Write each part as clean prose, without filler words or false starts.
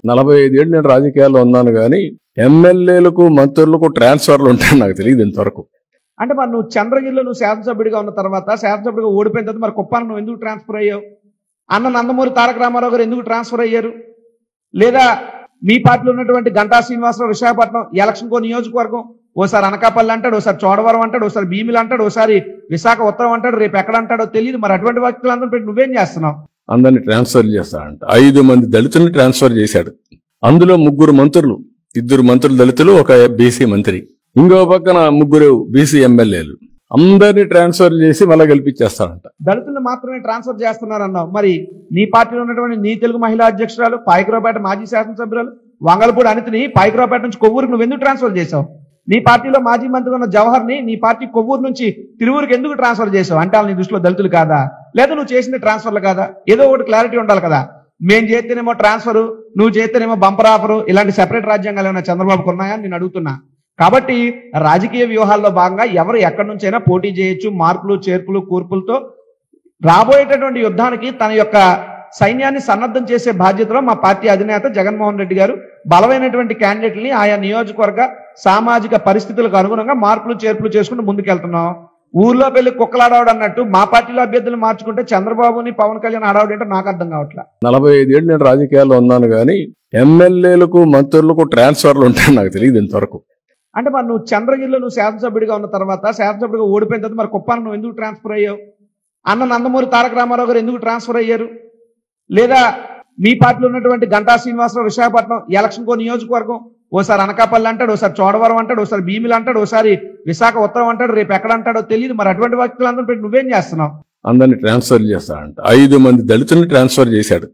45 ఏళ్ళు నేను రాజకీయాల్లో ఉన్నాను కానీ ఎమ్మెల్యేలకు మంత్రులకు ట్రాన్స్ఫర్లు ఉంటాయని నాకు తెలియదు ఇంతవరకు. అంటే మరి నువ్వు చంద్రగిరిలో నువ్వు శాసనసభ్యుడిగా ఉన్న తర్వాత, శాసనసభ్యుడిగా ఓడిపోయిన తర్వాత మరి కుప్పానికి నువ్వు ఎందుకు ట్రాన్స్ఫర్ అయ్యావు? అన్న నందమూరి తారక రామారావు గారు ఎందుకు ట్రాన్స్ఫర్ అయ్యారు? లేదా మీ పార్టీలో ఉన్నటువంటి గంటా శ్రీనివాసరావు విశాఖపట్నం ఎలక్షన్కో నియోజకవర్గం ఓసారి అనకాపల్లి అంటాడు, ఓసారి చోడవరం అంటాడు, ఓసారి భీమిలి అంటాడు, ఓసారి విశాఖ ఉత్తరం అంటాడు, రేపు ఎక్కడ అంటాడో తెలియదు. మరి అటువంటి వ్యక్తులందరూ పెట్టి నువ్వేం చేస్తున్నావు? అందరినీ ట్రాన్స్ఫర్ చేస్తాడంట. 5 మంది దళితుల్ని ట్రాన్స్ఫర్ చేశాడు. అందులో 3 మంత్రులు, 2 మంత్రులు దళితులు, ఒక బీసీ మంత్రి, ఇంకో పక్కన 3 బీసీ ఎమ్మెల్యేలు. అందరినీ ట్రాన్స్ఫర్ చేసి మళ్ళీ గెలిపించేస్తాడంట. దళితులను మాత్రమే ట్రాన్స్ఫర్ చేస్తున్నారన్నావు. మరి నీ పార్టీలో ఉన్నటువంటి నీ తెలుగు మహిళా అధ్యక్షురాలు, పాయకరావుపేట మాజీ శాసనసభ్యురాలు వంగలపూడి అనితిని పాయకరావుపేట నుంచి కొవ్వూరుకు నువ్వు ఎందుకు ట్రాన్స్ఫర్ చేసావు? నీ పార్టీలో మాజీ మంత్రి ఉన్న జవహర్ని నీ పార్టీ కొవ్వూరు నుంచి తిరువూరుకి ఎందుకు ట్రాన్స్ఫర్ చేసావు? అంటే నీ దృష్టిలో దళితులు కాదా, లేదా నువ్వు చేసిన ట్రాన్స్ఫర్లు కాదా? ఏదో ఒకటి క్లారిటీ ఉండాలి కదా. మేము చేస్తేనేమో ట్రాన్స్ఫర్, నువ్వు చేస్తేనేమో బంపర్ ఆఫర్, ఇలాంటి సెపరేట్ రాజ్యాంగాలు ఏమైనా చంద్రబాబుకు ఉన్నాయా నేను అడుగుతున్నా. కాబట్టి రాజకీయ వ్యూహాల్లో భాగంగా ఎవరు ఎక్కడి నుంచైనా పోటీ చేయొచ్చు. మార్పులు చేర్పులు కూర్పులతో రాబోయేటటువంటి యుద్ధానికి తన యొక్క సైన్యాన్ని సన్నద్ధం చేసే బాధ్యతలో మా పార్టీ అధినేత జగన్మోహన్ రెడ్డి గారు బలమైనటువంటి క్యాండిడేట్ని ఆయా నియోజకవర్గ సామాజిక పరిస్థితులకు అనుగుణంగా మార్పులు చేర్పులు చేసుకుంటూ ముందుకెళ్తున్నాం. ఊర్లో పెళ్లి కుక్కలాడవడం అన్నట్టు మా పార్టీలో అభ్యర్థులు మార్చుకుంటే చంద్రబాబుని పవన్ కళ్యాణ్ ఆడవడం ఏంటో నాకు అర్థం కావట్లేదు. 45 ఏళ్ళు నేను రాజకీయాల్లో ఉన్నాను కానీ ఎమ్మెల్యేలకు మంత్రులకు ట్రాన్స్ఫర్లు ఉంటాయని నాకు తెలియదు ఇంతవరకు. అంటే మరి నువ్వు చంద్రగిరిలో నువ్వు శాసనసభ్యుడిగా ఉన్న తర్వాత, శాసనసభ్యుడిగా ఓడిపోయిన తర్వాత మరి కుప్పానికి నువ్వు ఎందుకు ట్రాన్స్ఫర్ అయ్యావు? అన్న నందమూరి తారక రామారావు గారు ఎందుకు ట్రాన్స్ఫర్ అయ్యారు? లేదా మీ పార్టీలో ఉన్నటువంటి గంటా శ్రీనివాసరావు విశాఖపట్నం ఎలక్షన్కో నియోజకవర్గం ఓసారి అనకాపల్లి అంటాడు, ఓసారి చోడవరం అంటాడు, ఓసారి భీమిలి అంటాడు, ఓసారి విశాఖ ఉత్తరం అంటాడు, రేపు ఎక్కడ అంటాడో తెలియదు. మరి అటువంటి వ్యక్తులందరూ పెట్టి నువ్వేం చేస్తున్నావు? అందరినీ ట్రాన్స్ఫర్ చేస్తాడంట. 5 మంది దళితుల్ని ట్రాన్స్ఫర్ చేశాడు.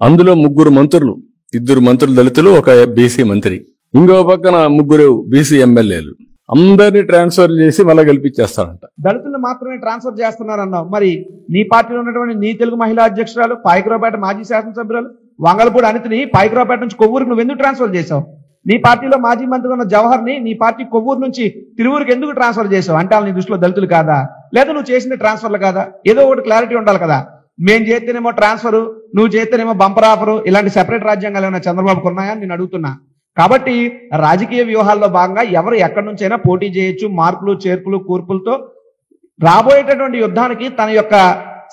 అందులో 3 మంత్రులు, 2 మంత్రులు దళితులు, ఒక బీసీ మంత్రి, ఇంకో పక్కన 3 బీసీ ఎమ్మెల్యేలు. అందరినీ ట్రాన్స్ఫర్ చేసి మళ్ళీ గెలిపించేస్తాడంట. దళితులను మాత్రమే ట్రాన్స్ఫర్ చేస్తున్నారన్నావు. మరి నీ పార్టీలో ఉన్నటువంటి నీ తెలుగు మహిళా అధ్యక్షురాలు, పాయకరావుపేట మాజీ శాసనసభ్యురాలు వంగలపూడి అనితిని పాయకరావుపేట నుంచి కొవ్వూరుకు నువ్వు ఎందుకు ట్రాన్స్ఫర్ చేసావు? నీ పార్టీలో మాజీ మంత్రి ఉన్న జవహర్ని నీ పార్టీ కొవ్వూరు నుంచి తిరువూరుకి ఎందుకు ట్రాన్స్ఫర్ చేసావు? అంటే నీ దృష్టిలో దళితులు కాదా, లేదా నువ్వు చేసిన ట్రాన్స్ఫర్లు కాదా? ఏదో ఒకటి క్లారిటీ ఉండాలి కదా. మేము చేస్తేనేమో ట్రాన్స్ఫర్, నువ్వు చేస్తేనేమో బంపర్ ఆఫర్, ఇలాంటి సెపరేట్ రాజ్యాంగాలు ఏమైనా చంద్రబాబుకు ఉన్నాయా నేను అడుగుతున్నా. కాబట్టి రాజకీయ వ్యూహాల్లో భాగంగా ఎవరు ఎక్కడి నుంచైనా పోటీ చేయొచ్చు. మార్పులు చేర్పులు కూర్పులతో రాబోయేటటువంటి యుద్ధానికి తన యొక్క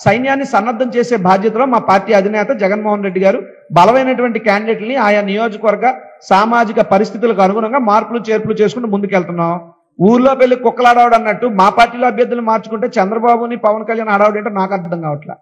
సైన్యాన్ని సన్నద్ధం చేసే బాధ్యతలో మా పార్టీ అధినేత జగన్మోహన్ రెడ్డి గారు బలమైనటువంటి క్యాండిడేట్ని ఆయా నియోజకవర్గ సామాజిక పరిస్థితులకు అనుగుణంగా మార్పులు చేర్పులు చేసుకుంటూ ముందుకెళ్తున్నాం. ఊర్లో పెళ్లి కుక్కలాడవడం అన్నట్టు మా పార్టీలో అభ్యర్థులు మార్చుకుంటే చంద్రబాబుని పవన్ కళ్యాణ్ ఆడవడం ఏంటో నాకు అర్థం కావట్లేదు.